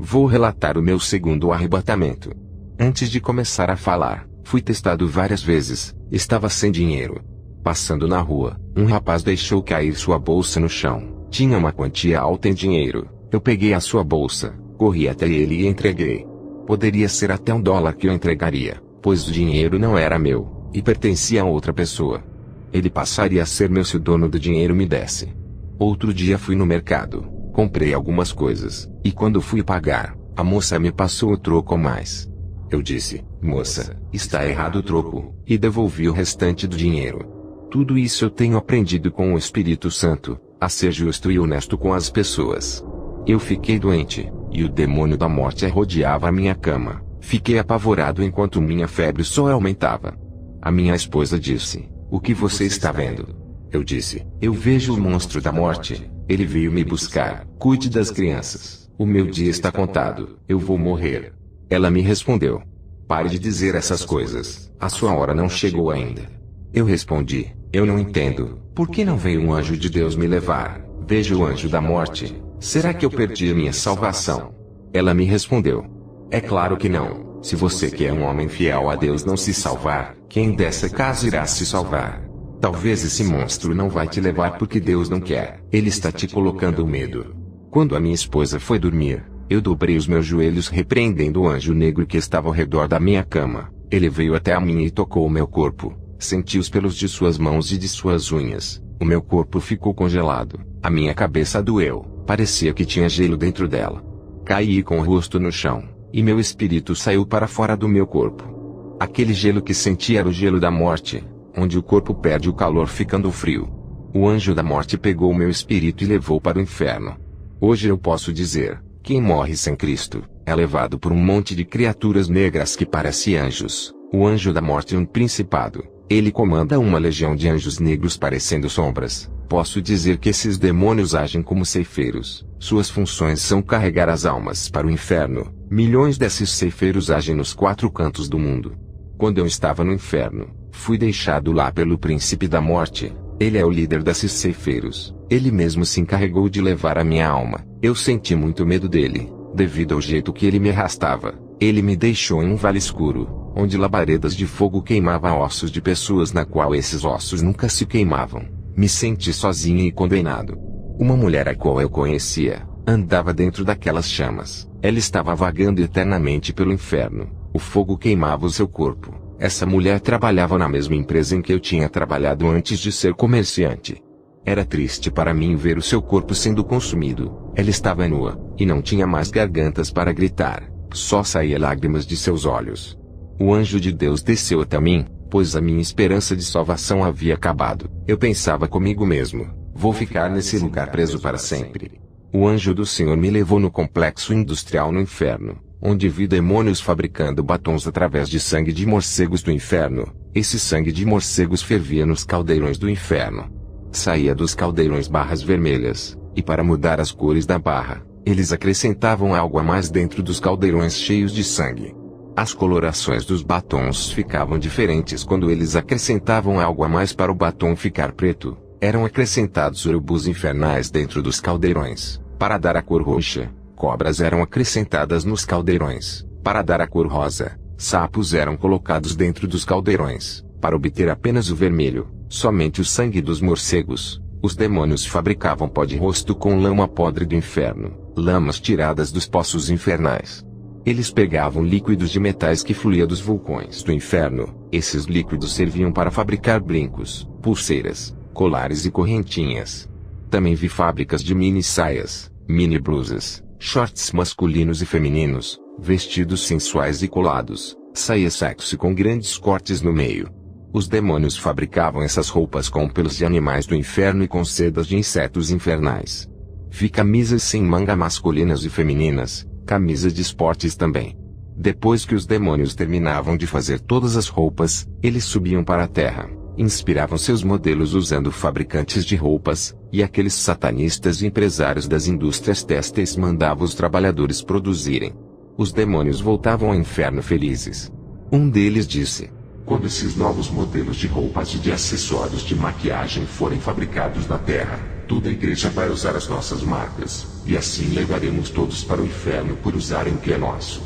Vou relatar o meu segundo arrebatamento. Antes de começar a falar, fui testado várias vezes, estava sem dinheiro. Passando na rua, um rapaz deixou cair sua bolsa no chão. Tinha uma quantia alta em dinheiro. Eu peguei a sua bolsa, corri até ele e entreguei. Poderia ser até $1 que eu entregaria, pois o dinheiro não era meu, e pertencia a outra pessoa. Ele passaria a ser meu se o dono do dinheiro me desse. Outro dia fui no mercado, comprei algumas coisas, e quando fui pagar, a moça me passou o troco a mais. Eu disse, moça, está errado o troco, e devolvi o restante do dinheiro. Tudo isso eu tenho aprendido com o Espírito Santo, a ser justo e honesto com as pessoas. Eu fiquei doente, e o demônio da morte rodeava a minha cama. Fiquei apavorado enquanto minha febre só aumentava. A minha esposa disse, o que você está vendo? Eu disse, eu vejo o monstro da morte, ele veio me buscar, cuide das crianças, o meu dia está contado, eu vou morrer. Ela me respondeu, pare de dizer essas coisas, a sua hora não chegou ainda. Eu respondi, eu não entendo, por que não veio um anjo de Deus me levar? Vejo o anjo da morte, será que eu perdi a minha salvação? Ela me respondeu, é claro que não, se você que é um homem fiel a Deus não se salvar, quem dessa casa irá se salvar? Talvez esse monstro não vai te levar porque Deus não quer, ele está te colocando medo. Quando a minha esposa foi dormir, eu dobrei os meus joelhos repreendendo o anjo negro que estava ao redor da minha cama. Ele veio até a mim e tocou o meu corpo. Senti os pelos de suas mãos e de suas unhas. O meu corpo ficou congelado. A minha cabeça doeu. Parecia que tinha gelo dentro dela. Caí com o rosto no chão, e meu espírito saiu para fora do meu corpo. Aquele gelo que senti era o gelo da morte, onde o corpo perde o calor ficando frio. O anjo da morte pegou o meu espírito e levou para o inferno. Hoje eu posso dizer, quem morre sem Cristo, é levado por um monte de criaturas negras que parecem anjos. O anjo da morte é um principado. Ele comanda uma legião de anjos negros parecendo sombras. Posso dizer que esses demônios agem como ceifeiros. Suas funções são carregar as almas para o inferno. Milhões desses ceifeiros agem nos 4 cantos do mundo. Quando eu estava no inferno, fui deixado lá pelo príncipe da morte. Ele é o líder desses ceifeiros. Ele mesmo se encarregou de levar a minha alma. Eu senti muito medo dele, devido ao jeito que ele me arrastava. Ele me deixou em um vale escuro, onde labaredas de fogo queimavam ossos de pessoas na qual esses ossos nunca se queimavam. Me senti sozinho e condenado. Uma mulher a qual eu conhecia, andava dentro daquelas chamas. Ela estava vagando eternamente pelo inferno. O fogo queimava o seu corpo. Essa mulher trabalhava na mesma empresa em que eu tinha trabalhado antes de ser comerciante. Era triste para mim ver o seu corpo sendo consumido. Ela estava nua, e não tinha mais gargantas para gritar. Só saía lágrimas de seus olhos. O anjo de Deus desceu até mim, pois a minha esperança de salvação havia acabado. Eu pensava comigo mesmo, vou ficar nesse lugar preso para sempre. O anjo do Senhor me levou no complexo industrial no inferno, onde vi demônios fabricando batons através de sangue de morcegos do inferno. Esse sangue de morcegos fervia nos caldeirões do inferno. Saía dos caldeirões barras vermelhas, e para mudar as cores da barra, eles acrescentavam algo a mais dentro dos caldeirões cheios de sangue. As colorações dos batons ficavam diferentes quando eles acrescentavam algo a mais para o batom ficar preto. Eram acrescentados urubus infernais dentro dos caldeirões, para dar a cor roxa. Cobras eram acrescentadas nos caldeirões, para dar a cor rosa. Sapos eram colocados dentro dos caldeirões, para obter apenas o vermelho, somente o sangue dos morcegos. Os demônios fabricavam pó de rosto com lama podre do inferno, lamas tiradas dos poços infernais. Eles pegavam líquidos de metais que fluía dos vulcões do inferno. Esses líquidos serviam para fabricar brincos, pulseiras, colares e correntinhas. Também vi fábricas de mini saias, mini blusas, shorts masculinos e femininos, vestidos sensuais e colados, saia sexy com grandes cortes no meio. Os demônios fabricavam essas roupas com pelos de animais do inferno e com sedas de insetos infernais. Vi camisas sem manga masculinas e femininas, camisas de esportes também. Depois que os demônios terminavam de fazer todas as roupas, eles subiam para a terra, inspiravam seus modelos usando fabricantes de roupas, e aqueles satanistas e empresários das indústrias têxteis mandavam os trabalhadores produzirem. Os demônios voltavam ao inferno felizes. Um deles disse: quando esses novos modelos de roupas e de acessórios de maquiagem forem fabricados na terra, toda a igreja vai usar as nossas marcas. e assim levaremos todos para o inferno por usarem o que é nosso.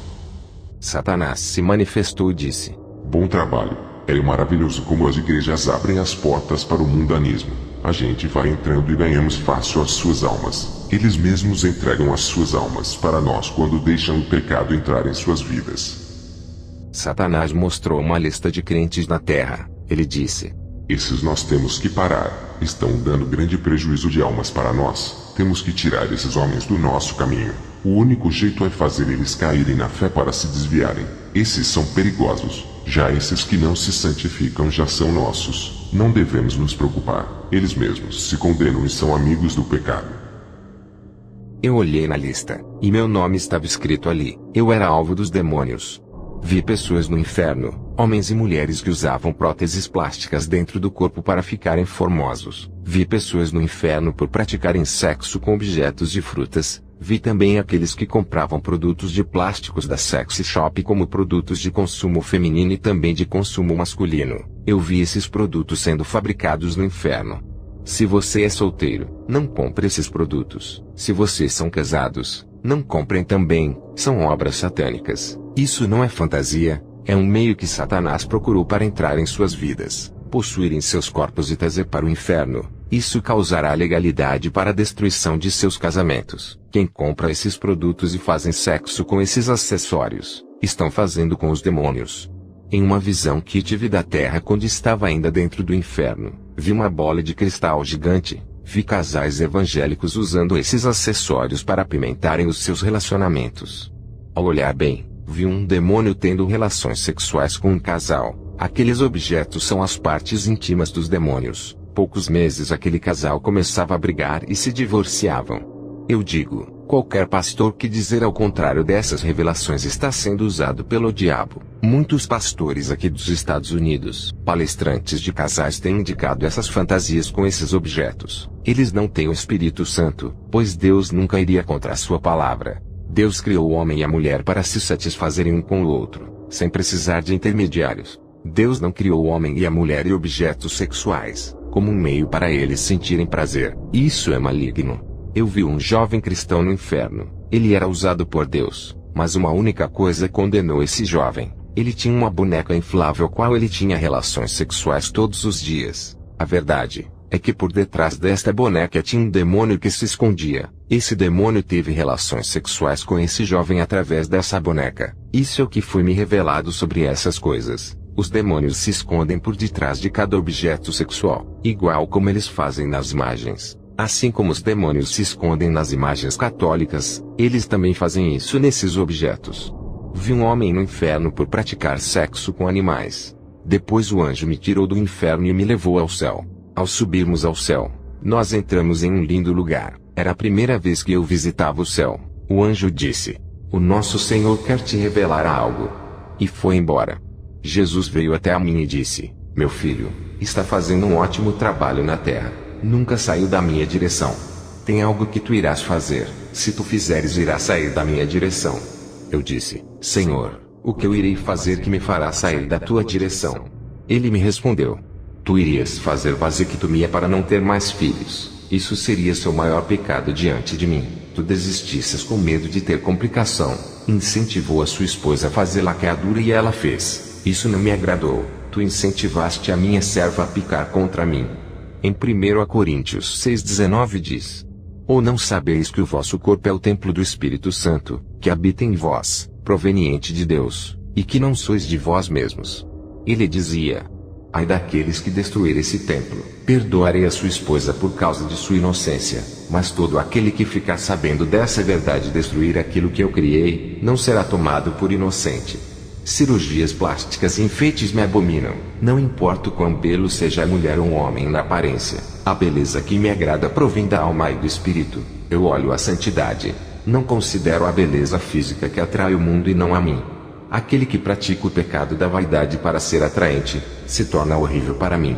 Satanás se manifestou e disse: Bom trabalho. É maravilhoso como as igrejas abrem as portas para o mundanismo. A gente vai entrando e ganhamos fácil as suas almas. Eles mesmos entregam as suas almas para nós quando deixam o pecado entrar em suas vidas. Satanás mostrou uma lista de crentes na terra. Ele disse: Esses nós temos que parar. Estão dando grande prejuízo de almas para nós. Temos que tirar esses homens do nosso caminho. O único jeito é fazer eles caírem na fé para se desviarem. Esses são perigosos. Já esses que não se santificam já são nossos. Não devemos nos preocupar. Eles mesmos se condenam e são amigos do pecado. Eu olhei na lista, e meu nome estava escrito ali. Eu era alvo dos demônios. Vi pessoas no inferno, homens e mulheres que usavam próteses plásticas dentro do corpo para ficarem formosos. Vi pessoas no inferno por praticarem sexo com objetos de frutas. Vi também aqueles que compravam produtos de plásticos da Sexy Shop como produtos de consumo feminino e também de consumo masculino. Eu vi esses produtos sendo fabricados no inferno. Se você é solteiro, não compre esses produtos. Se vocês são casados, não comprem também, são obras satânicas. Isso não é fantasia, é um meio que Satanás procurou para entrar em suas vidas, possuírem seus corpos e trazer para o inferno. Isso causará legalidade para a destruição de seus casamentos. Quem compra esses produtos e fazem sexo com esses acessórios, estão fazendo com os demônios. Em uma visão que tive da terra quando estava ainda dentro do inferno, vi uma bola de cristal gigante. Vi casais evangélicos usando esses acessórios para apimentarem os seus relacionamentos. Ao olhar bem, vi um demônio tendo relações sexuais com um casal. Aqueles objetos são as partes íntimas dos demônios. Poucos meses aquele casal começava a brigar e se divorciavam. Eu digo, qualquer pastor que dizer ao contrário dessas revelações está sendo usado pelo diabo. Muitos pastores aqui dos Estados Unidos, palestrantes de casais têm indicado essas fantasias com esses objetos. Eles não têm o Espírito Santo, pois Deus nunca iria contra a sua palavra. Deus criou o homem e a mulher para se satisfazerem um com o outro, sem precisar de intermediários. Deus não criou o homem e a mulher e objetos sexuais, como um meio para eles sentirem prazer. Isso é maligno. Eu vi um jovem cristão no inferno. Ele era usado por Deus, mas uma única coisa condenou esse jovem. Ele tinha uma boneca inflável qual ele tinha relações sexuais todos os dias. A verdade é que por detrás desta boneca tinha um demônio que se escondia. Esse demônio teve relações sexuais com esse jovem através dessa boneca. Isso é o que foi me revelado sobre essas coisas. Os demônios se escondem por detrás de cada objeto sexual, igual como eles fazem nas imagens. Assim como os demônios se escondem nas imagens católicas, eles também fazem isso nesses objetos. Vi um homem no inferno por praticar sexo com animais. Depois o anjo me tirou do inferno e me levou ao céu. Ao subirmos ao céu, nós entramos em um lindo lugar. Era a primeira vez que eu visitava o céu. O anjo disse: "O nosso Senhor quer te revelar algo." E foi embora. Jesus veio até a mim e disse: "Meu filho, está fazendo um ótimo trabalho na terra. Nunca saiu da minha direção. Tem algo que tu irás fazer. Se tu fizeres, irás sair da minha direção." Eu disse: "Senhor, o que eu irei fazer que me fará sair da tua direção?" Ele me respondeu: "Tu irias fazer vasectomia para não ter mais filhos. Isso seria seu maior pecado diante de mim. Tu desistisses com medo de ter complicação. Incentivou a sua esposa a fazer laqueadura e ela fez. Isso não me agradou. Tu incentivaste a minha serva a picar contra mim." Em 1 Coríntios 6,19 diz: "Ou não sabeis que o vosso corpo é o templo do Espírito Santo, que habita em vós, proveniente de Deus, e que não sois de vós mesmos?" Ele dizia: "Ai daqueles que destruírem esse templo, perdoarei a sua esposa por causa de sua inocência, mas todo aquele que ficar sabendo dessa verdade e destruir aquilo que eu criei, não será tomado por inocente." Cirurgias plásticas e enfeites me abominam. Não importa o quão belo seja a mulher ou um homem na aparência, a beleza que me agrada provém da alma e do espírito. Eu olho a santidade. Não considero a beleza física que atrai o mundo e não a mim. Aquele que pratica o pecado da vaidade para ser atraente, se torna horrível para mim.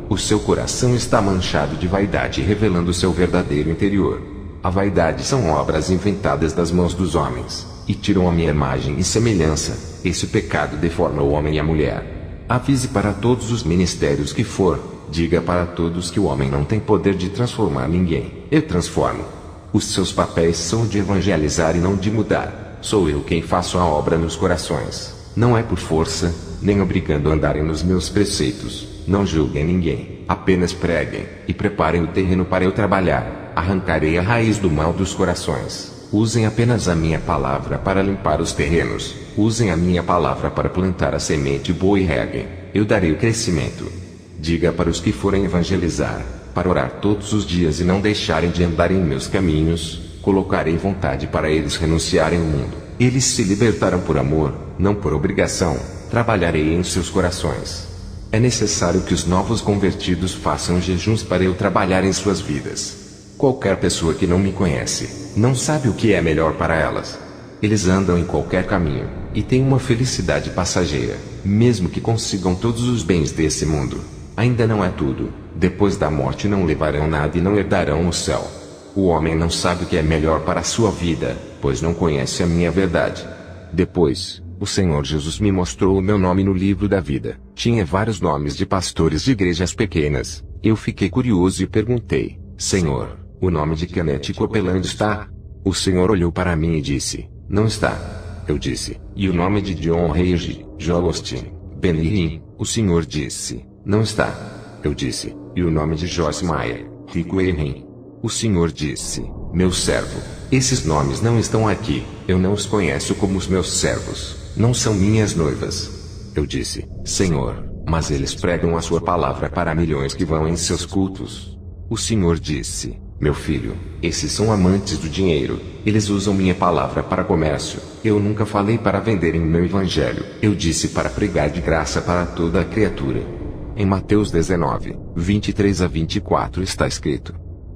O seu coração está manchado de vaidade revelando seu verdadeiro interior. A vaidade são obras inventadas das mãos dos homens, e tiram a minha imagem e semelhança. Esse pecado deforma o homem e a mulher. Avise para todos os ministérios que for, diga para todos que o homem não tem poder de transformar ninguém. Eu transformo. Os seus papéis são de evangelizar e não de mudar. Sou eu quem faço a obra nos corações. Não é por força, nem obrigando a andarem nos meus preceitos. Não julguem ninguém, apenas preguem, e preparem o terreno para eu trabalhar. Arrancarei a raiz do mal dos corações. Usem apenas a minha palavra para limpar os terrenos. Usem a minha palavra para plantar a semente boa e reguem. Eu darei o crescimento. Diga para os que forem evangelizar, para orar todos os dias e não deixarem de andar em meus caminhos, colocarei vontade para eles renunciarem ao mundo. Eles se libertarão por amor, não por obrigação. Trabalharei em seus corações. É necessário que os novos convertidos façam jejuns para eu trabalhar em suas vidas. Qualquer pessoa que não me conhece, não sabe o que é melhor para elas. Eles andam em qualquer caminho, e têm uma felicidade passageira, mesmo que consigam todos os bens desse mundo. Ainda não é tudo. Depois da morte não levarão nada e não herdarão o céu. O homem não sabe o que é melhor para a sua vida, pois não conhece a minha verdade. Depois, o Senhor Jesus me mostrou o meu nome no livro da vida. Tinha vários nomes de pastores de igrejas pequenas. Eu fiquei curioso e perguntei: Senhor, o nome de Kenneth Copeland está? O Senhor olhou para mim e disse: não está. Eu disse: e o nome de John Rage, Joel Austin, Benny? O Senhor disse: não está. Eu disse: e o nome de Joyce Meyer, Rico Erin? O Senhor disse: meu servo, esses nomes não estão aqui. Eu não os conheço como os meus servos. Não são minhas noivas. Eu disse: Senhor, mas eles pregam a sua palavra para milhões que vão em seus cultos. O Senhor disse: meu filho, esses são amantes do dinheiro. Eles usam minha palavra para comércio. Eu nunca falei para venderem meu evangelho. Eu disse para pregar de graça para toda a criatura. Em Mateus 19, 23 a 24 está escrito: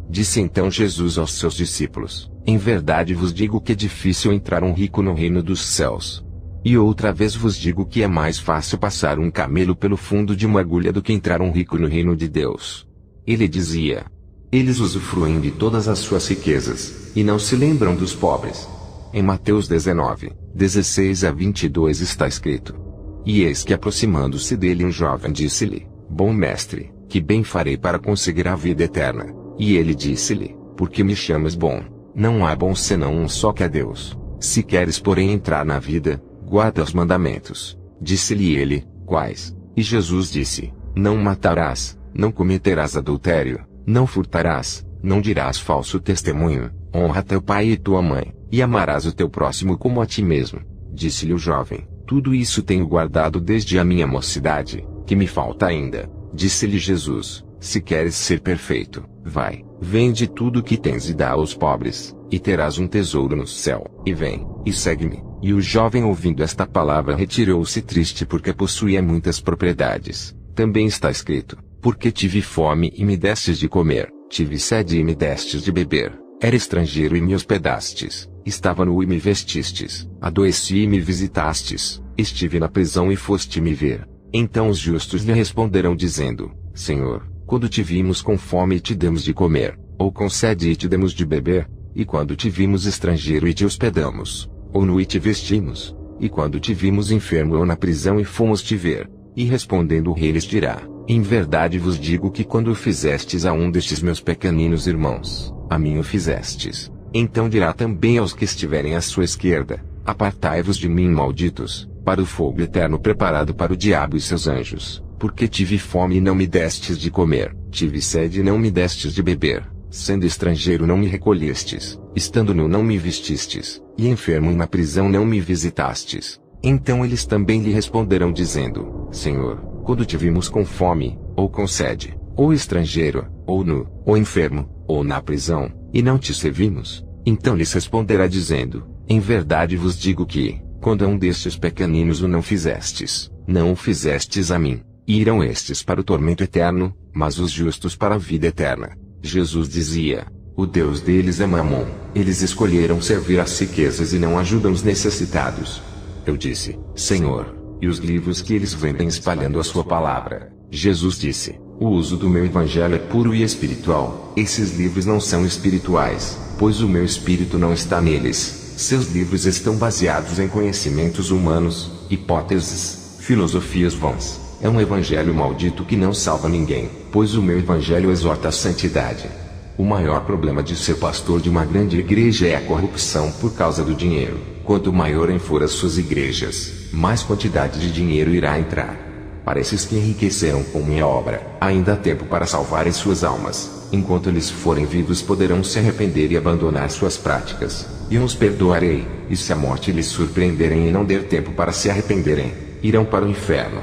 disse então Jesus aos seus discípulos: em verdade vos digo que é difícil entrar um rico no reino dos céus. E outra vez vos digo que é mais fácil passar um camelo pelo fundo de uma agulha do que entrar um rico no reino de Deus. Ele dizia: eles usufruem de todas as suas riquezas, e não se lembram dos pobres. Em Mateus 19, 16 a 22 está escrito: e eis que aproximando-se dele um jovem disse-lhe: bom mestre, que bem farei para conseguir a vida eterna? E ele disse-lhe: por que me chamas bom? Não há bom senão um só, que é Deus. Se queres porém entrar na vida, guarda os mandamentos. Disse-lhe ele: quais? E Jesus disse: não matarás, não cometerás adultério, não furtarás, não dirás falso testemunho, honra teu pai e tua mãe, e amarás o teu próximo como a ti mesmo. Disse-lhe o jovem: tudo isso tenho guardado desde a minha mocidade. Que me falta ainda? Disse-lhe Jesus: se queres ser perfeito, vai, vende tudo o que tens e dá aos pobres, e terás um tesouro no céu. E vem, e segue-me. E o jovem, ouvindo esta palavra, retirou-se triste porque possuía muitas propriedades. Também está escrito: porque tive fome e me destes de comer, tive sede e me destes de beber, era estrangeiro e me hospedastes, estava nu e me vestistes, adoeci e me visitastes, estive na prisão e foste me ver. Então os justos lhe responderão dizendo: Senhor, quando te vimos com fome e te demos de comer, ou com sede e te demos de beber? E quando te vimos estrangeiro e te hospedamos, ou nu e te vestimos? E quando te vimos enfermo ou na prisão e fomos te ver? E respondendo o rei lhes dirá: em verdade vos digo que quando o fizestes a um destes meus pequeninos irmãos, a mim o fizestes. Então dirá também aos que estiverem à sua esquerda: apartai-vos de mim, malditos, para o fogo eterno preparado para o diabo e seus anjos. Porque tive fome e não me destes de comer, tive sede e não me destes de beber, sendo estrangeiro não me recolhestes, estando nu não me vestistes, e enfermo e na prisão não me visitastes. Então eles também lhe responderão dizendo: Senhor, quando te vimos com fome, ou com sede, ou estrangeiro, ou nu, ou enfermo, ou na prisão, e não te servimos? Então lhes responderá dizendo: em verdade vos digo que, quando a um destes pequeninos o não fizestes, não o fizestes a mim. E irão estes para o tormento eterno, mas os justos para a vida eterna. Jesus dizia: o Deus deles é Mamon. Eles escolheram servir às riquezas e não ajudam os necessitados. Eu disse: Senhor, e os livros que eles vendem espalhando a sua palavra? Jesus disse: o uso do meu evangelho é puro e espiritual. Esses livros não são espirituais, pois o meu espírito não está neles. Seus livros estão baseados em conhecimentos humanos, hipóteses, filosofias vãs. É um evangelho maldito que não salva ninguém, pois o meu evangelho exorta a santidade. O maior problema de ser pastor de uma grande igreja é a corrupção por causa do dinheiro. Quanto maior for as suas igrejas, mais quantidade de dinheiro irá entrar. Para esses que enriqueceram com minha obra, ainda há tempo para salvarem suas almas. Enquanto eles forem vivos poderão se arrepender e abandonar suas práticas. E eu os perdoarei, e se a morte lhes surpreenderem e não der tempo para se arrependerem, irão para o inferno.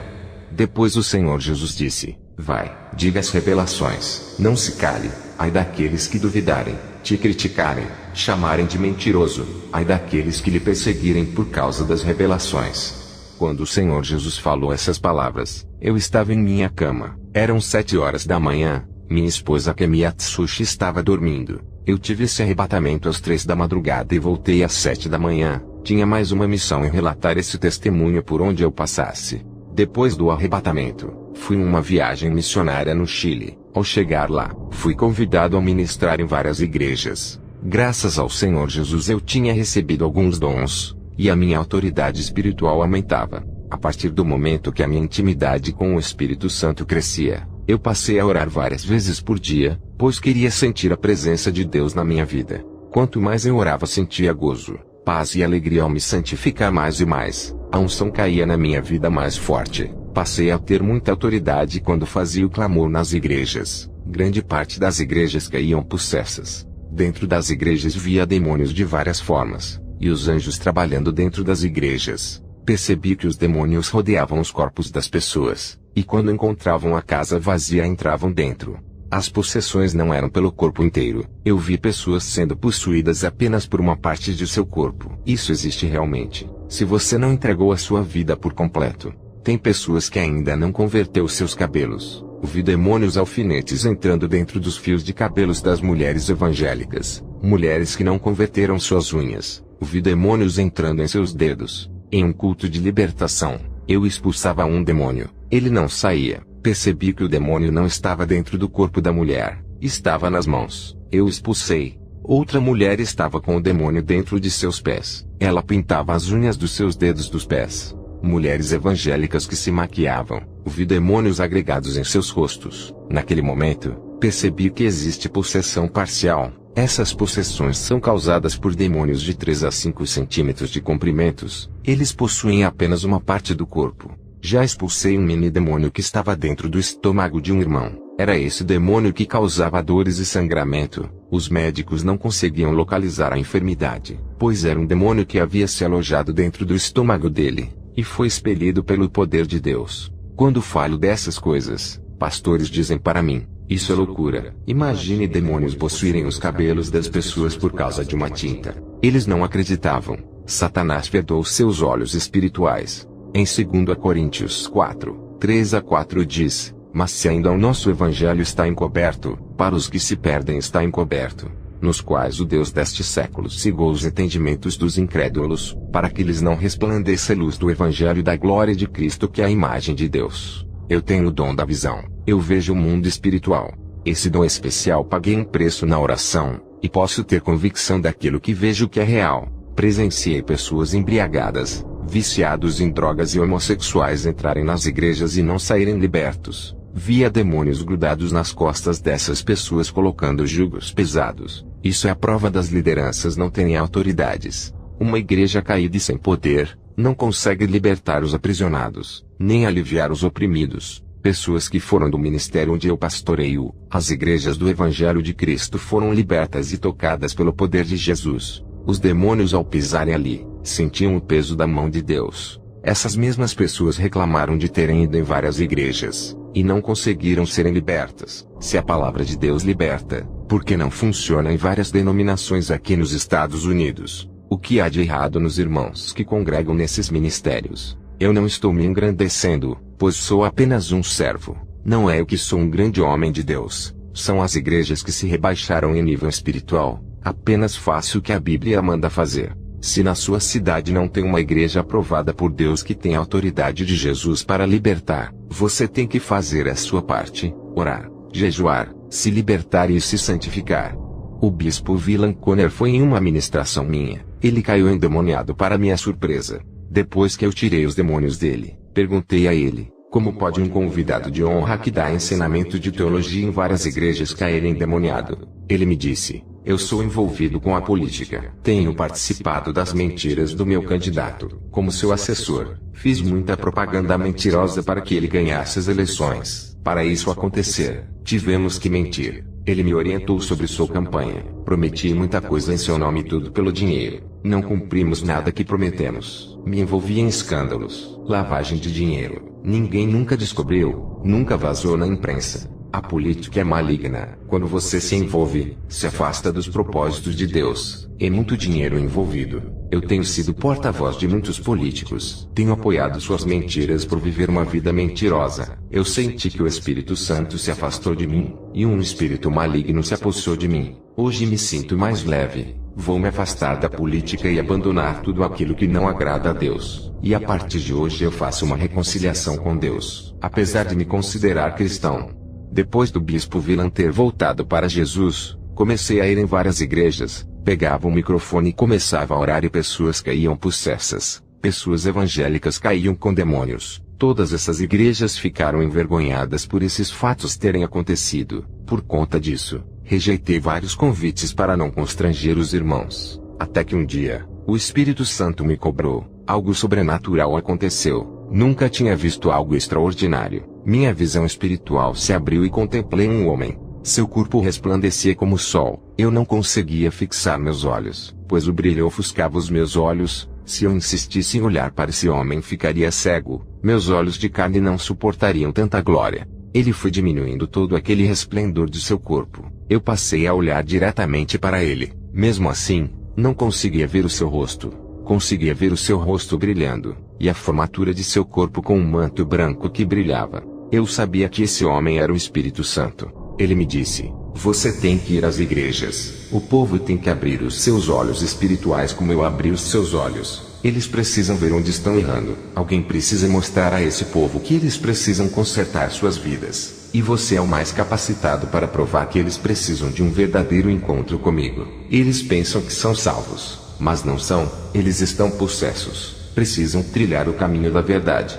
Depois o Senhor Jesus disse: vai, diga as revelações, não se cale. Ai daqueles que duvidarem, te criticarem, chamarem de mentiroso, ai daqueles que lhe perseguirem por causa das revelações. Quando o Senhor Jesus falou essas palavras, eu estava em minha cama. Eram 7 horas da manhã, minha esposa Kemi Atsushi estava dormindo. Eu tive esse arrebatamento às 3 da madrugada e voltei às 7 da manhã. Tinha mais uma missão em relatar esse testemunho por onde eu passasse. Depois do arrebatamento, fui em uma viagem missionária no Chile. Ao chegar lá, fui convidado a ministrar em várias igrejas. Graças ao Senhor Jesus eu tinha recebido alguns dons, e a minha autoridade espiritual aumentava. A partir do momento que a minha intimidade com o Espírito Santo crescia, eu passei a orar várias vezes por dia, pois queria sentir a presença de Deus na minha vida. Quanto mais eu orava, sentia gozo, paz e alegria ao me santificar mais e mais. A unção caía na minha vida mais forte. Passei a ter muita autoridade quando fazia o clamor nas igrejas. Grande parte das igrejas caíam possessas. Dentro das igrejas via demônios de várias formas, e os anjos trabalhando dentro das igrejas. Percebi que os demônios rodeavam os corpos das pessoas, e quando encontravam a casa vazia entravam dentro. As possessões não eram pelo corpo inteiro. Eu vi pessoas sendo possuídas apenas por uma parte de seu corpo. Isso existe realmente, se você não entregou a sua vida por completo. Tem pessoas que ainda não converteu seus cabelos. Vi demônios alfinetes entrando dentro dos fios de cabelos das mulheres evangélicas. Mulheres que não converteram suas unhas. Vi demônios entrando em seus dedos. Em um culto de libertação, eu expulsava um demônio. Ele não saía. Percebi que o demônio não estava dentro do corpo da mulher. Estava nas mãos. Eu expulsei. Outra mulher estava com o demônio dentro de seus pés. Ela pintava as unhas dos seus dedos dos pés. Mulheres evangélicas que se maquiavam. Vi demônios agregados em seus rostos. Naquele momento, percebi que existe possessão parcial. Essas possessões são causadas por demônios de 3 a 5 centímetros de comprimentos. Eles possuem apenas uma parte do corpo. Já expulsei um mini demônio que estava dentro do estômago de um irmão. Era esse demônio que causava dores e sangramento. Os médicos não conseguiam localizar a enfermidade, pois era um demônio que havia se alojado dentro do estômago dele, e foi expelido pelo poder de Deus. Quando falo dessas coisas, pastores dizem para mim: isso é loucura. Imagine demônios possuírem os cabelos das pessoas por causa de uma tinta. Eles não acreditavam. Satanás vedou seus olhos espirituais. Em 2 Coríntios 4, 3 a 4 diz: mas se ainda o nosso evangelho está encoberto, para os que se perdem está encoberto, nos quais o Deus deste século cegou os entendimentos dos incrédulos, para que lhes não resplandeça a luz do evangelho da glória de Cristo, que é a imagem de Deus. Eu tenho o dom da visão. Eu vejo o mundo espiritual. Esse dom especial paguei um preço na oração, e posso ter convicção daquilo que vejo que é real. Presenciei pessoas embriagadas, viciados em drogas e homossexuais entrarem nas igrejas e não saírem libertos. Via demônios grudados nas costas dessas pessoas colocando jugos pesados. Isso é a prova das lideranças não terem autoridades. Uma igreja caída e sem poder, não consegue libertar os aprisionados, nem aliviar os oprimidos. Pessoas que foram do ministério onde eu pastoreio, as igrejas do Evangelho de Cristo foram libertas e tocadas pelo poder de Jesus. Os demônios, ao pisarem ali, sentiam o peso da mão de Deus. Essas mesmas pessoas reclamaram de terem ido em várias igrejas, e não conseguiram serem libertas. Se a palavra de Deus liberta, por que não funciona em várias denominações aqui nos Estados Unidos? O que há de errado nos irmãos que congregam nesses ministérios? Eu não estou me engrandecendo, pois sou apenas um servo. Não é eu que sou um grande homem de Deus. São as igrejas que se rebaixaram em nível espiritual. Apenas faça o que a Bíblia manda fazer. Se na sua cidade não tem uma igreja aprovada por Deus que tem a autoridade de Jesus para libertar, você tem que fazer a sua parte, orar, jejuar, se libertar e se santificar. O bispo Willan Conner foi em uma ministração minha. Ele caiu endemoniado para minha surpresa. Depois que eu tirei os demônios dele, perguntei a ele: Como pode um convidado de honra que dá ensinamento de teologia em várias igrejas cair endemoniado? Ele me disse: eu sou envolvido com a política. Tenho participado das mentiras do meu candidato. Como seu assessor, fiz muita propaganda mentirosa para que ele ganhasse as eleições. Para isso acontecer, tivemos que mentir. Ele me orientou sobre sua campanha. Prometi muita coisa em seu nome, tudo pelo dinheiro. Não cumprimos nada que prometemos. Me envolvi em escândalos, lavagem de dinheiro. Ninguém nunca descobriu, nunca vazou na imprensa. A política é maligna. Quando você se envolve, se afasta dos propósitos de Deus. É muito dinheiro envolvido. Eu tenho sido porta-voz de muitos políticos. Tenho apoiado suas mentiras por viver uma vida mentirosa. Eu senti que o Espírito Santo se afastou de mim, e um espírito maligno se apossou de mim. Hoje me sinto mais leve. Vou me afastar da política e abandonar tudo aquilo que não agrada a Deus. E a partir de hoje eu faço uma reconciliação com Deus, apesar de me considerar cristão. Depois do bispo Villan ter voltado para Jesus, comecei a ir em várias igrejas, pegava o microfone e começava a orar e pessoas caíam possessas, pessoas evangélicas caíam com demônios. Todas essas igrejas ficaram envergonhadas por esses fatos terem acontecido. Por conta disso, rejeitei vários convites para não constranger os irmãos. Até que um dia, o Espírito Santo me cobrou. Algo sobrenatural aconteceu. Nunca tinha visto algo extraordinário. Minha visão espiritual se abriu e contemplei um homem. Seu corpo resplandecia como o sol. Eu não conseguia fixar meus olhos, pois o brilho ofuscava os meus olhos. Se eu insistisse em olhar para esse homem, ficaria cego. Meus olhos de carne não suportariam tanta glória. Ele foi diminuindo todo aquele resplendor de seu corpo. Eu passei a olhar diretamente para ele. Mesmo assim, não conseguia ver o seu rosto. Conseguia ver o seu rosto brilhando, e a formatura de seu corpo com um manto branco que brilhava. Eu sabia que esse homem era o Espírito Santo. Ele me disse: você tem que ir às igrejas. O povo tem que abrir os seus olhos espirituais como eu abri os seus olhos. Eles precisam ver onde estão errando. Alguém precisa mostrar a esse povo que eles precisam consertar suas vidas. E você é o mais capacitado para provar que eles precisam de um verdadeiro encontro comigo. Eles pensam que são salvos, mas não são. Eles estão possessos. Precisam trilhar o caminho da verdade.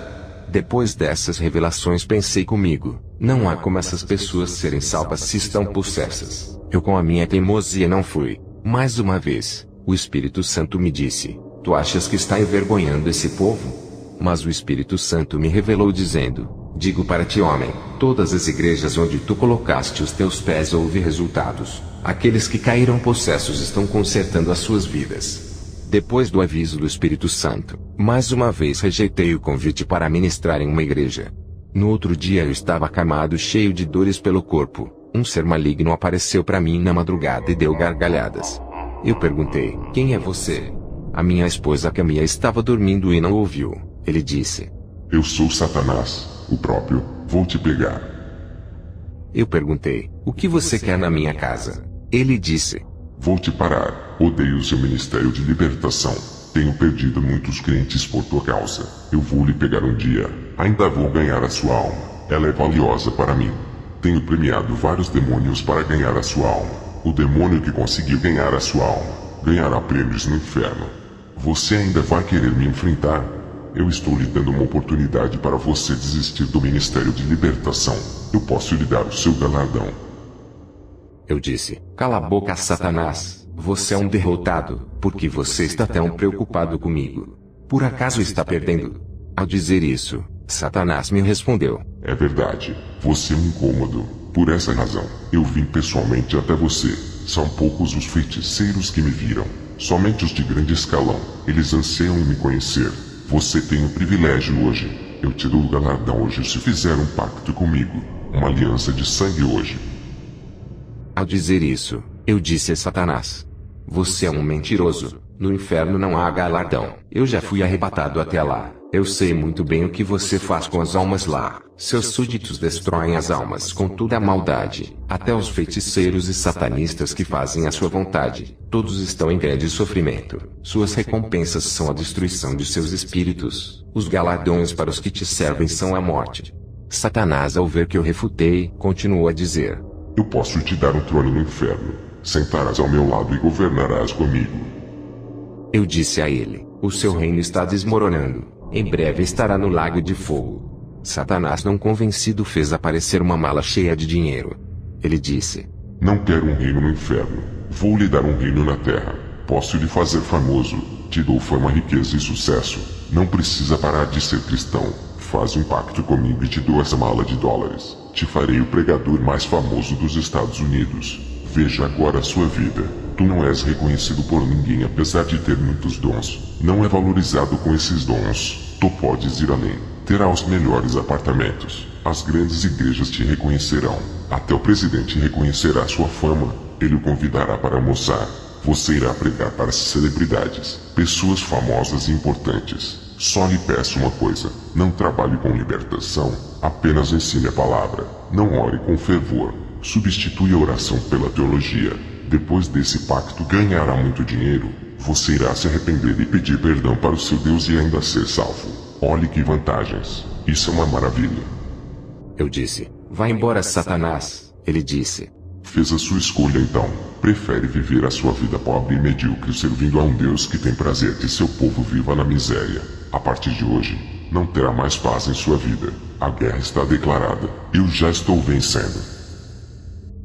Depois dessas revelações pensei comigo: não há como essas pessoas serem salvas se estão possessas. Eu com a minha teimosia não fui. Mais uma vez, o Espírito Santo me disse: tu achas que está envergonhando esse povo? Mas o Espírito Santo me revelou dizendo: digo para ti, homem, todas as igrejas onde tu colocaste os teus pés houve resultados. Aqueles que caíram possessos estão consertando as suas vidas. Depois do aviso do Espírito Santo, mais uma vez rejeitei o convite para ministrar em uma igreja. No outro dia eu estava acamado, cheio de dores pelo corpo. Um ser maligno apareceu para mim na madrugada e deu gargalhadas. Eu perguntei: quem é você? A minha esposa Camila estava dormindo e não ouviu. Ele disse: eu sou Satanás, o próprio, vou te pegar. Eu perguntei: o que você quer na minha casa? Ele disse: vou te parar. Odeio o seu ministério de libertação. Tenho perdido muitos crentes por tua causa. Eu vou lhe pegar um dia. Ainda vou ganhar a sua alma. Ela é valiosa para mim. Tenho premiado vários demônios para ganhar a sua alma. O demônio que conseguiu ganhar a sua alma ganhará prêmios no inferno. Você ainda vai querer me enfrentar? Eu estou lhe dando uma oportunidade para você desistir do ministério de libertação. Eu posso lhe dar o seu galardão. Eu disse: cala a boca, Satanás. Você é um derrotado. Por que você está tão preocupado comigo? Por acaso está perdendo? Ao dizer isso, Satanás me respondeu: é verdade. Você é um incômodo. Por essa razão, eu vim pessoalmente até você. São poucos os feiticeiros que me viram. Somente os de grande escalão. Eles anseiam em me conhecer. Você tem um privilégio hoje. Eu te dou o galardão hoje se fizer um pacto comigo. Uma aliança de sangue hoje. Ao dizer isso, eu disse a Satanás: você é um mentiroso. No inferno não há galardão. Eu já fui arrebatado até lá. Eu sei muito bem o que você faz com as almas lá. Seus súditos destroem as almas com toda a maldade. Até os feiticeiros e satanistas que fazem a sua vontade, todos estão em grande sofrimento. Suas recompensas são a destruição de seus espíritos. Os galardões para os que te servem são a morte. Satanás, ao ver que eu refutei, continuou a dizer: eu posso te dar um trono no inferno. Sentarás ao meu lado e governarás comigo. Eu disse a ele: o seu reino está desmoronando. Em breve estará no lago de fogo. Satanás, não convencido, fez aparecer uma mala cheia de dinheiro. Ele disse: Não quero um reino no inferno. Vou lhe dar um reino na terra. Posso lhe fazer famoso. Te dou fama, riqueza e sucesso. Não precisa parar de ser cristão. Faz um pacto comigo e te dou essa mala de dólares. Te farei o pregador mais famoso dos Estados Unidos. Veja agora a sua vida. Tu não és reconhecido por ninguém apesar de ter muitos dons. Não é valorizado com esses dons. Tu podes ir além. Terá os melhores apartamentos. As grandes igrejas te reconhecerão. Até o presidente reconhecerá sua fama. Ele o convidará para almoçar. Você irá pregar para as celebridades, pessoas famosas e importantes. Só lhe peço uma coisa: não trabalhe com libertação, apenas ensine a palavra. Não ore com fervor. Substitui a oração pela teologia. Depois desse pacto ganhará muito dinheiro. Você irá se arrepender e pedir perdão para o seu Deus e ainda ser salvo. Olhe que vantagens. Isso é uma maravilha. Eu disse: Vá embora, Satanás. Ele disse: Fez a sua escolha então. Prefere viver a sua vida pobre e medíocre servindo a um Deus que tem prazer que seu povo viva na miséria. A partir de hoje, não terá mais paz em sua vida. A guerra está declarada. Eu já estou vencendo.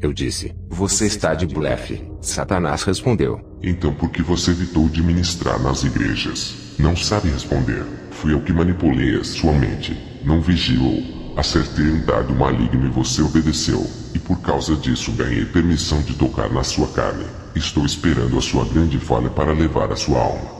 Eu disse: Você está de blefe. Satanás respondeu: Então por que você evitou de ministrar nas igrejas? Não sabe responder. Fui eu que manipulei a sua mente. Não vigiou. Acertei um dardo maligno e você obedeceu. E por causa disso ganhei permissão de tocar na sua carne. Estou esperando a sua grande falha para levar a sua alma.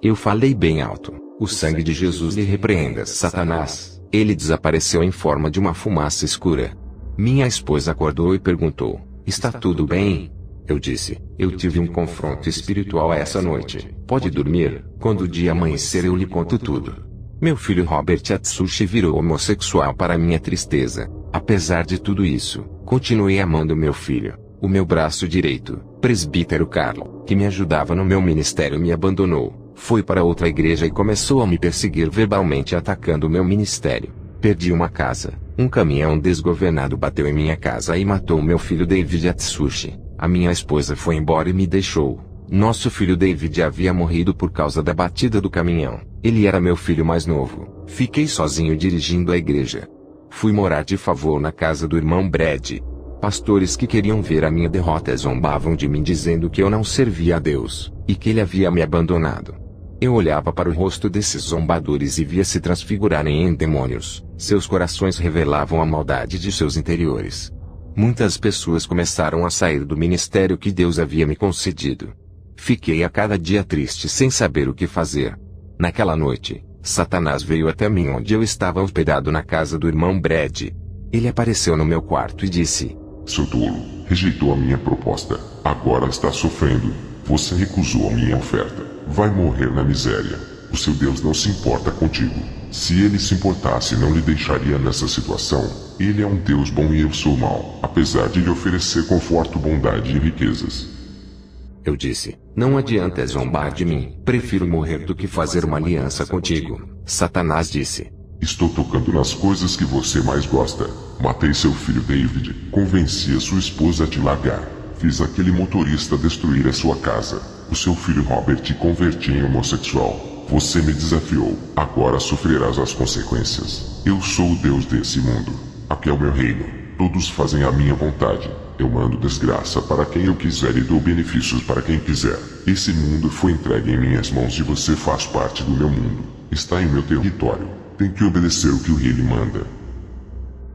Eu falei bem alto: O sangue de Jesus lhe repreenda, Satanás. Ele desapareceu em forma de uma fumaça escura. Minha esposa acordou e perguntou: Está tudo bem? Eu disse: Eu tive um confronto espiritual essa noite. Pode dormir, quando o dia amanhecer eu lhe conto tudo. Meu filho Robert Atsushi virou homossexual para minha tristeza. Apesar de tudo isso, continuei amando meu filho. O meu braço direito, presbítero Carlo, que me ajudava no meu ministério, me abandonou. Foi para outra igreja e começou a me perseguir verbalmente, atacando o meu ministério. Perdi uma casa. Um caminhão desgovernado bateu em minha casa e matou meu filho David Atsushi. A minha esposa foi embora e me deixou. Nosso filho David havia morrido por causa da batida do caminhão. Ele era meu filho mais novo. Fiquei sozinho dirigindo a igreja. Fui morar de favor na casa do irmão Brad. Pastores que queriam ver a minha derrota zombavam de mim, dizendo que eu não servia a Deus, e que ele havia me abandonado. Eu olhava para o rosto desses zombadores e via se transfigurarem em demônios. Seus corações revelavam a maldade de seus interiores. Muitas pessoas começaram a sair do ministério que Deus havia me concedido. Fiquei a cada dia triste sem saber o que fazer. Naquela noite, Satanás veio até mim onde eu estava hospedado na casa do irmão Brad. Ele apareceu no meu quarto e disse: Seu tolo, rejeitou a minha proposta. Agora está sofrendo. Você recusou a minha oferta. Vai morrer na miséria. O seu Deus não se importa contigo. Se ele se importasse, não lhe deixaria nessa situação. Ele é um Deus bom e eu sou mau, apesar de lhe oferecer conforto, bondade e riquezas. Eu disse: Não adianta zombar de mim. Prefiro morrer do que fazer uma aliança contigo. Satanás disse: Estou tocando nas coisas que você mais gosta. Matei seu filho David. Convenci a sua esposa a te largar. Fiz aquele motorista destruir a sua casa. O seu filho Robert te converti em homossexual. Você me desafiou. Agora sofrerás as consequências. Eu sou o Deus desse mundo. Aqui é o meu reino. Todos fazem a minha vontade. Eu mando desgraça para quem eu quiser e dou benefícios para quem quiser. Esse mundo foi entregue em minhas mãos e você faz parte do meu mundo. Está em meu território. Tem que obedecer o que o rei lhe manda.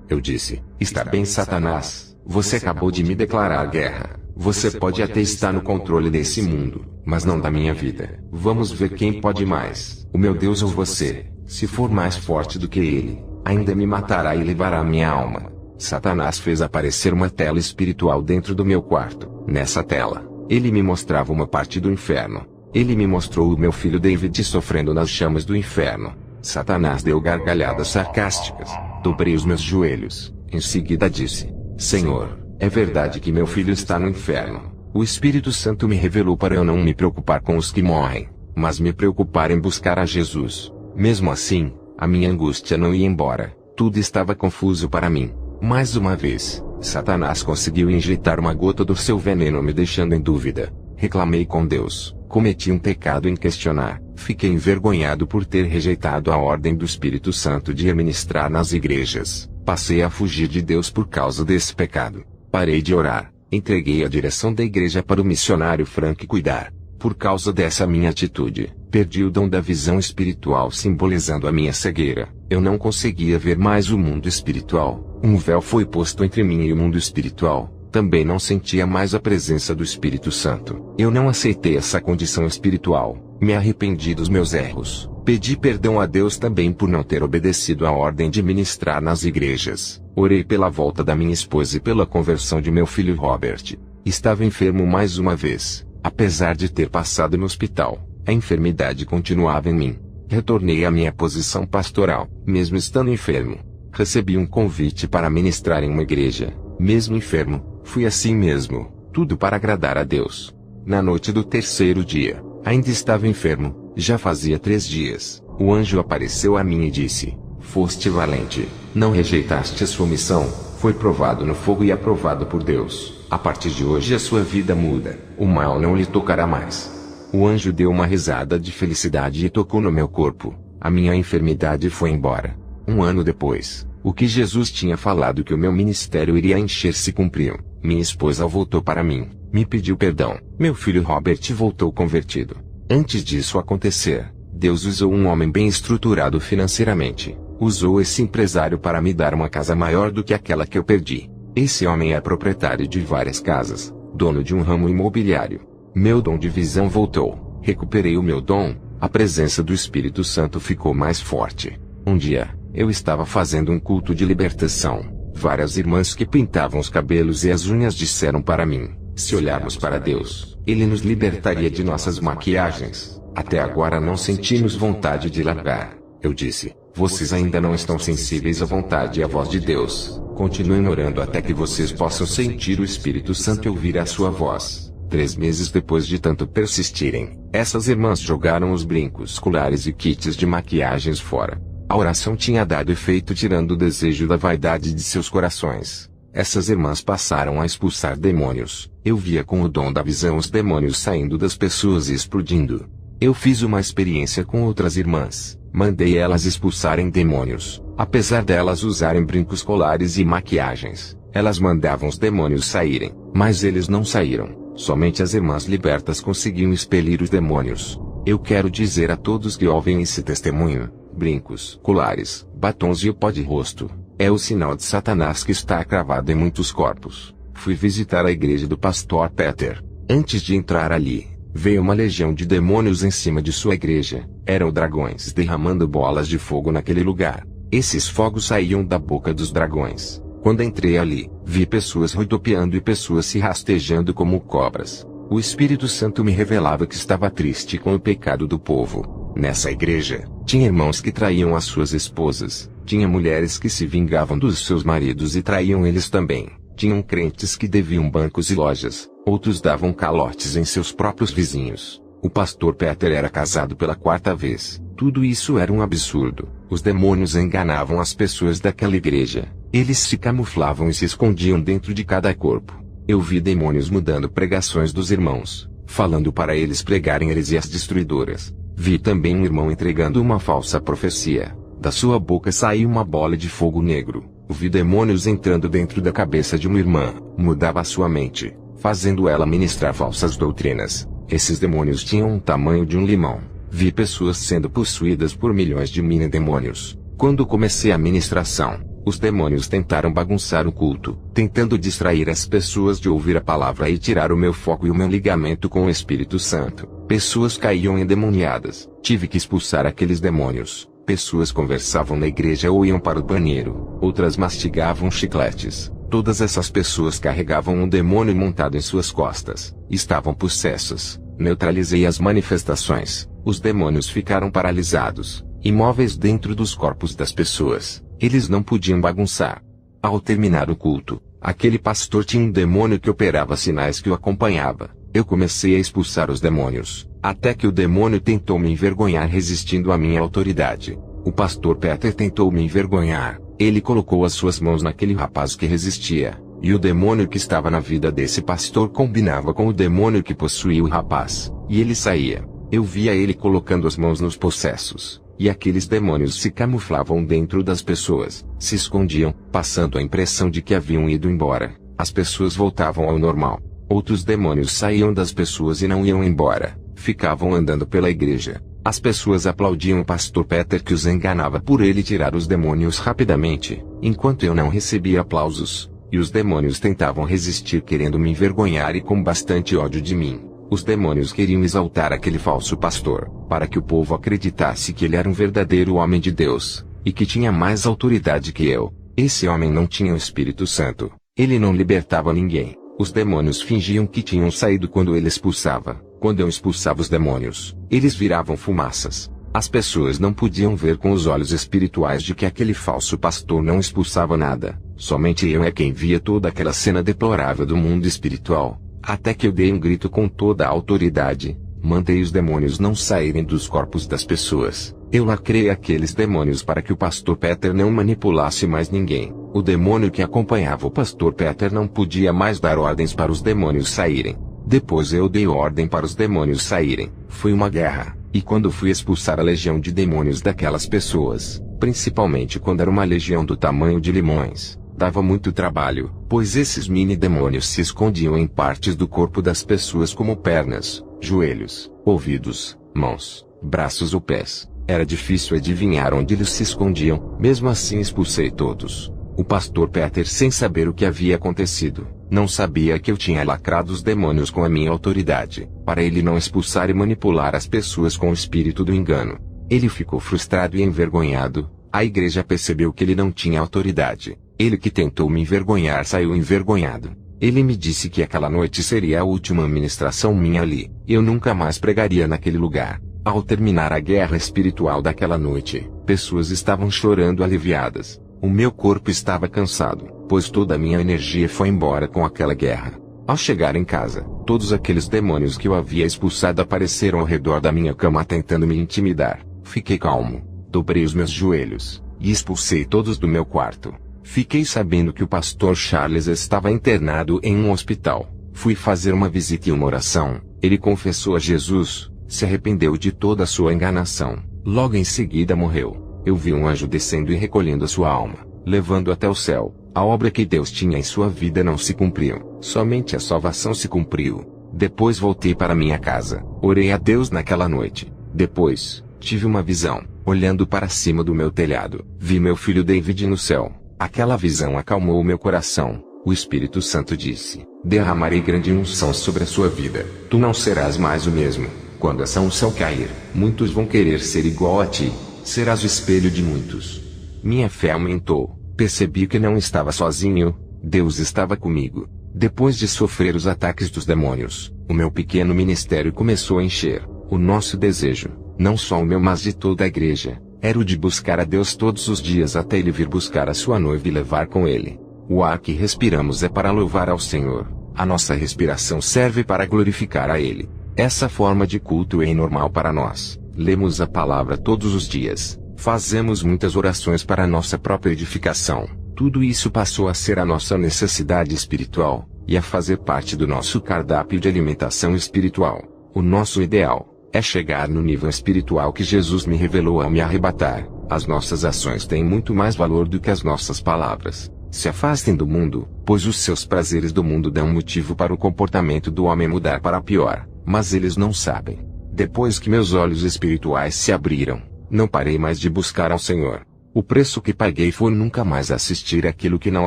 Eu disse: Está bem, Satanás. Você acabou de me declarar guerra. Você pode até estar no controle desse mundo, mas não da minha vida. Vamos ver quem pode mais, o meu Deus ou você. Se for mais forte do que ele, ainda me matará e levará minha alma. Satanás fez aparecer uma tela espiritual dentro do meu quarto. Nessa tela, ele me mostrava uma parte do inferno. Ele me mostrou o meu filho David sofrendo nas chamas do inferno. Satanás deu gargalhadas sarcásticas. Dobrei os meus joelhos. Em seguida disse: Senhor, é verdade que meu filho está no inferno. O Espírito Santo me revelou para eu não me preocupar com os que morrem, mas me preocupar em buscar a Jesus. Mesmo assim, a minha angústia não ia embora. Tudo estava confuso para mim. Mais uma vez, Satanás conseguiu injetar uma gota do seu veneno me deixando em dúvida. Reclamei com Deus. Cometi um pecado em questionar. Fiquei envergonhado por ter rejeitado a ordem do Espírito Santo de ministrar nas igrejas. Passei a fugir de Deus por causa desse pecado. Parei de orar. Entreguei a direção da igreja para o missionário Frank cuidar. Por causa dessa minha atitude, perdi o dom da visão espiritual, simbolizando a minha cegueira. Eu não conseguia ver mais o mundo espiritual. Um véu foi posto entre mim e o mundo espiritual. Também não sentia mais a presença do Espírito Santo. Eu não aceitei essa condição espiritual. Me arrependi dos meus erros. Pedi perdão a Deus também por não ter obedecido à ordem de ministrar nas igrejas. Orei pela volta da minha esposa e pela conversão de meu filho Robert. Estava enfermo mais uma vez. Apesar de ter passado no hospital, a enfermidade continuava em mim. Retornei à minha posição pastoral, mesmo estando enfermo. Recebi um convite para ministrar em uma igreja. Mesmo enfermo, fui assim mesmo, tudo para agradar a Deus. Na noite do terceiro dia, ainda estava enfermo, já fazia 3 dias. O anjo apareceu a mim e disse: "Foste valente, não rejeitaste a sua missão, foi provado no fogo e aprovado por Deus. A partir de hoje a sua vida muda, o mal não lhe tocará mais." O anjo deu uma risada de felicidade e tocou no meu corpo. A minha enfermidade foi embora. 1 ano depois, o que Jesus tinha falado que o meu ministério iria encher se cumpriu. Minha esposa voltou para mim, me pediu perdão. Meu filho Robert voltou convertido. Antes disso acontecer, Deus usou um homem bem estruturado financeiramente. Usou esse empresário para me dar uma casa maior do que aquela que eu perdi. Esse homem é proprietário de várias casas, dono de um ramo imobiliário. Meu dom de visão voltou. Recuperei o meu dom. A presença do Espírito Santo ficou mais forte. Um dia, eu estava fazendo um culto de libertação. Várias irmãs que pintavam os cabelos e as unhas disseram para mim: "Se olharmos para Deus, Ele nos libertaria de nossas maquiagens. Até agora não sentimos vontade de largar." Eu disse: "Vocês ainda não estão sensíveis à vontade e à voz de Deus. Continuem orando até que vocês possam sentir o Espírito Santo e ouvir a sua voz." 3 meses depois de tanto persistirem, essas irmãs jogaram os brincos, colares e kits de maquiagens fora. A oração tinha dado efeito, tirando o desejo da vaidade de seus corações. Essas irmãs passaram a expulsar demônios. Eu via com o dom da visão os demônios saindo das pessoas e explodindo. Eu fiz uma experiência com outras irmãs. Mandei elas expulsarem demônios. Apesar delas usarem brincos, colares e maquiagens, elas mandavam os demônios saírem, mas eles não saíram. Somente as irmãs libertas conseguiam expelir os demônios. Eu quero dizer a todos que ouvem esse testemunho: brincos, colares, batons e o pó de rosto é o sinal de Satanás que está cravado em muitos corpos. Fui visitar a igreja do pastor Peter. Antes de entrar ali, veio uma legião de demônios em cima de sua igreja. Eram dragões derramando bolas de fogo naquele lugar. Esses fogos saíam da boca dos dragões. Quando entrei ali, vi pessoas rodopiando e pessoas se rastejando como cobras. O Espírito Santo me revelava que estava triste com o pecado do povo. Nessa igreja, tinha irmãos que traíam as suas esposas, tinha mulheres que se vingavam dos seus maridos e traíam eles também, tinham crentes que deviam bancos e lojas, outros davam calotes em seus próprios vizinhos. O pastor Peter era casado pela 4ª vez. Tudo isso era um absurdo. Os demônios enganavam as pessoas daquela igreja. Eles se camuflavam e se escondiam dentro de cada corpo. Eu vi demônios mudando pregações dos irmãos, falando para eles pregarem heresias destruidoras. Vi também um irmão entregando uma falsa profecia. Da sua boca saiu uma bola de fogo negro. Vi demônios entrando dentro da cabeça de uma irmã, mudava a sua mente, fazendo ela ministrar falsas doutrinas. Esses demônios tinham o tamanho de um limão. Vi pessoas sendo possuídas por milhões de mini-demônios. Quando comecei a ministração, os demônios tentaram bagunçar o culto, tentando distrair as pessoas de ouvir a palavra e tirar o meu foco e o meu ligamento com o Espírito Santo. Pessoas caíam endemoniadas. Tive que expulsar aqueles demônios. Pessoas conversavam na igreja ou iam para o banheiro. Outras mastigavam chicletes. Todas essas pessoas carregavam um demônio montado em suas costas. Estavam possessas. Neutralizei as manifestações. Os demônios ficaram paralisados, imóveis dentro dos corpos das pessoas. Eles não podiam bagunçar. Ao terminar o culto, aquele pastor tinha um demônio que operava sinais que o acompanhava. Eu comecei a expulsar os demônios, até que o demônio tentou me envergonhar resistindo à minha autoridade. O pastor Peter tentou me envergonhar. Ele colocou as suas mãos naquele rapaz que resistia, e o demônio que estava na vida desse pastor combinava com o demônio que possuía o rapaz, e ele saía. Eu via ele colocando as mãos nos possessos, e aqueles demônios se camuflavam dentro das pessoas, se escondiam, passando a impressão de que haviam ido embora. As pessoas voltavam ao normal. Outros demônios saíam das pessoas e não iam embora, ficavam andando pela igreja. As pessoas aplaudiam o pastor Peter que os enganava por ele tirar os demônios rapidamente, enquanto eu não recebia aplausos, e os demônios tentavam resistir querendo me envergonhar e com bastante ódio de mim. Os demônios queriam exaltar aquele falso pastor, para que o povo acreditasse que ele era um verdadeiro homem de Deus, e que tinha mais autoridade que eu. Esse homem não tinha o Espírito Santo, ele não libertava ninguém. Os demônios fingiam que tinham saído quando ele expulsava. Quando eu expulsava os demônios, eles viravam fumaças. As pessoas não podiam ver com os olhos espirituais de que aquele falso pastor não expulsava nada. Somente eu é quem via toda aquela cena deplorável do mundo espiritual. Até que eu dei um grito com toda a autoridade. Mandei os demônios não saírem dos corpos das pessoas. Eu lacrei aqueles demônios para que o pastor Peter não manipulasse mais ninguém. O demônio que acompanhava o pastor Peter não podia mais dar ordens para os demônios saírem. Depois eu dei ordem para os demônios saírem. Foi uma guerra. E quando fui expulsar a legião de demônios daquelas pessoas, principalmente quando era uma legião do tamanho de limões, dava muito trabalho, pois esses mini-demônios se escondiam em partes do corpo das pessoas como pernas, joelhos, ouvidos, mãos, braços ou pés. Era difícil adivinhar onde eles se escondiam, mesmo assim expulsei todos. O pastor Peter, sem saber o que havia acontecido, não sabia que eu tinha lacrado os demônios com a minha autoridade, para ele não expulsar e manipular as pessoas com o espírito do engano. Ele ficou frustrado e envergonhado. A igreja percebeu que ele não tinha autoridade. Ele que tentou me envergonhar saiu envergonhado. Ele me disse que aquela noite seria a última ministração minha ali. Eu nunca mais pregaria naquele lugar. Ao terminar a guerra espiritual daquela noite, pessoas estavam chorando aliviadas. O meu corpo estava cansado, pois toda a minha energia foi embora com aquela guerra. Ao chegar em casa, todos aqueles demônios que eu havia expulsado apareceram ao redor da minha cama tentando me intimidar. Fiquei calmo, dobrei os meus joelhos, e expulsei todos do meu quarto. Fiquei sabendo que o pastor Charles estava internado em um hospital. Fui fazer uma visita e uma oração. Ele confessou a Jesus, se arrependeu de toda a sua enganação. Logo em seguida morreu. Eu vi um anjo descendo e recolhendo a sua alma, levando até o céu. A obra que Deus tinha em sua vida não se cumpriu, somente a salvação se cumpriu. Depois voltei para minha casa, orei a Deus naquela noite. Depois, tive uma visão, olhando para cima do meu telhado, vi meu filho David no céu. Aquela visão acalmou o meu coração. O Espírito Santo disse: derramarei grande unção sobre a sua vida. Tu não serás mais o mesmo. Quando essa unção cair, muitos vão querer ser igual a ti. Serás o espelho de muitos. Minha fé aumentou. Percebi que não estava sozinho. Deus estava comigo. Depois de sofrer os ataques dos demônios, o meu pequeno ministério começou a encher. O nosso desejo, não só o meu mas de toda a igreja, era o de buscar a Deus todos os dias até Ele vir buscar a sua noiva e levar com Ele. O ar que respiramos é para louvar ao Senhor. A nossa respiração serve para glorificar a Ele. Essa forma de culto é normal para nós. Lemos a palavra todos os dias. Fazemos muitas orações para a nossa própria edificação. Tudo isso passou a ser a nossa necessidade espiritual, e a fazer parte do nosso cardápio de alimentação espiritual. O nosso ideal é chegar no nível espiritual que Jesus me revelou ao me arrebatar. As nossas ações têm muito mais valor do que as nossas palavras. Se afastem do mundo, pois os seus prazeres do mundo dão motivo para o comportamento do homem mudar para pior, mas eles não sabem. Depois que meus olhos espirituais se abriram, não parei mais de buscar ao Senhor. O preço que paguei foi nunca mais assistir aquilo que não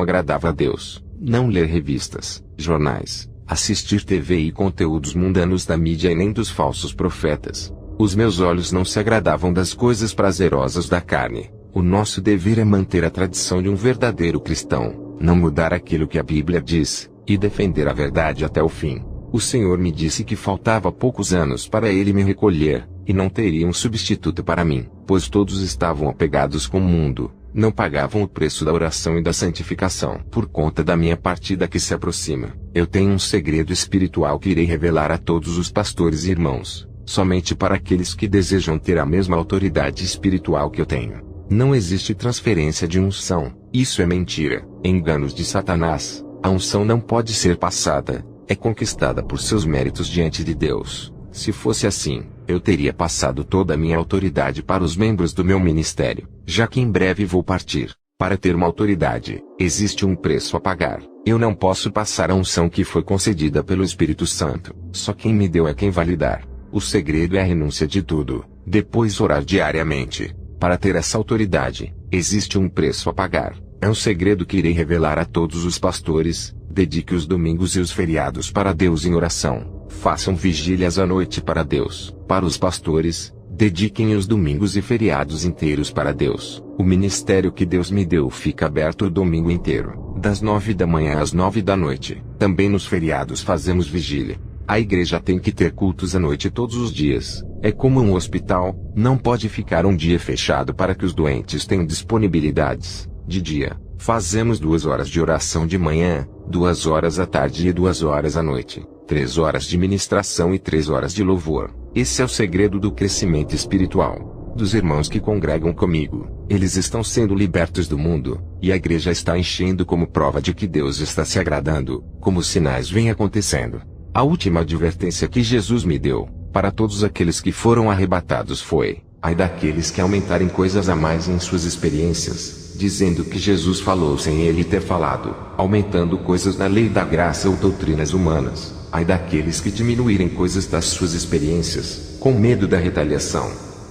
agradava a Deus, não ler revistas, jornais, assistir TV e conteúdos mundanos da mídia e nem dos falsos profetas. Os meus olhos não se agradavam das coisas prazerosas da carne. O nosso dever é manter a tradição de um verdadeiro cristão, não mudar aquilo que a Bíblia diz, e defender a verdade até o fim. O Senhor me disse que faltava poucos anos para Ele me recolher, e não teria um substituto para mim, pois todos estavam apegados com o mundo, não pagavam o preço da oração e da santificação. Por conta da minha partida que se aproxima, eu tenho um segredo espiritual que irei revelar a todos os pastores e irmãos, somente para aqueles que desejam ter a mesma autoridade espiritual que eu tenho. Não existe transferência de unção, isso é mentira, enganos de Satanás. A unção não pode ser passada, é conquistada por seus méritos diante de Deus. Se fosse assim, eu teria passado toda a minha autoridade para os membros do meu ministério, já que em breve vou partir. Para ter uma autoridade, existe um preço a pagar. Eu não posso passar a unção que foi concedida pelo Espírito Santo. Só quem me deu é quem vai lhe dar. O segredo é a renúncia de tudo, depois orar diariamente. Para ter essa autoridade, existe um preço a pagar. É um segredo que irei revelar a todos os pastores. Dedique os domingos e os feriados para Deus em oração. Façam vigílias à noite para Deus. Para os pastores, dediquem os domingos e feriados inteiros para Deus. O ministério que Deus me deu fica aberto o domingo inteiro, das 9 da manhã às 9 da noite. Também nos feriados fazemos vigília. A igreja tem que ter cultos à noite todos os dias. É como um hospital, não pode ficar um dia fechado para que os doentes tenham disponibilidades. De dia, fazemos 2 horas de oração de manhã, 2 horas à tarde e 2 horas à noite. 3 horas de ministração e 3 horas de louvor. Esse é o segredo do crescimento espiritual. Dos irmãos que congregam comigo, eles estão sendo libertos do mundo, e a igreja está enchendo como prova de que Deus está se agradando, como os sinais vêm acontecendo. A última advertência que Jesus me deu, para todos aqueles que foram arrebatados foi: ai daqueles que aumentarem coisas a mais em suas experiências, dizendo que Jesus falou sem ele ter falado, aumentando coisas na lei da graça ou doutrinas humanas. Ai daqueles que diminuírem coisas das suas experiências, com medo da retaliação.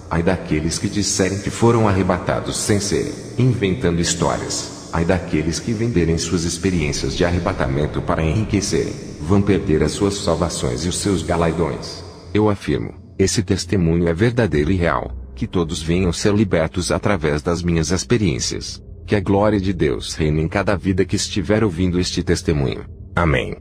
Ai daqueles que disserem que foram arrebatados sem serem, inventando histórias. Ai daqueles que venderem suas experiências de arrebatamento para enriquecerem, vão perder as suas salvações e os seus galardões. Eu afirmo, esse testemunho é verdadeiro e real, que todos venham ser libertos através das minhas experiências. Que a glória de Deus reine em cada vida que estiver ouvindo este testemunho. Amém.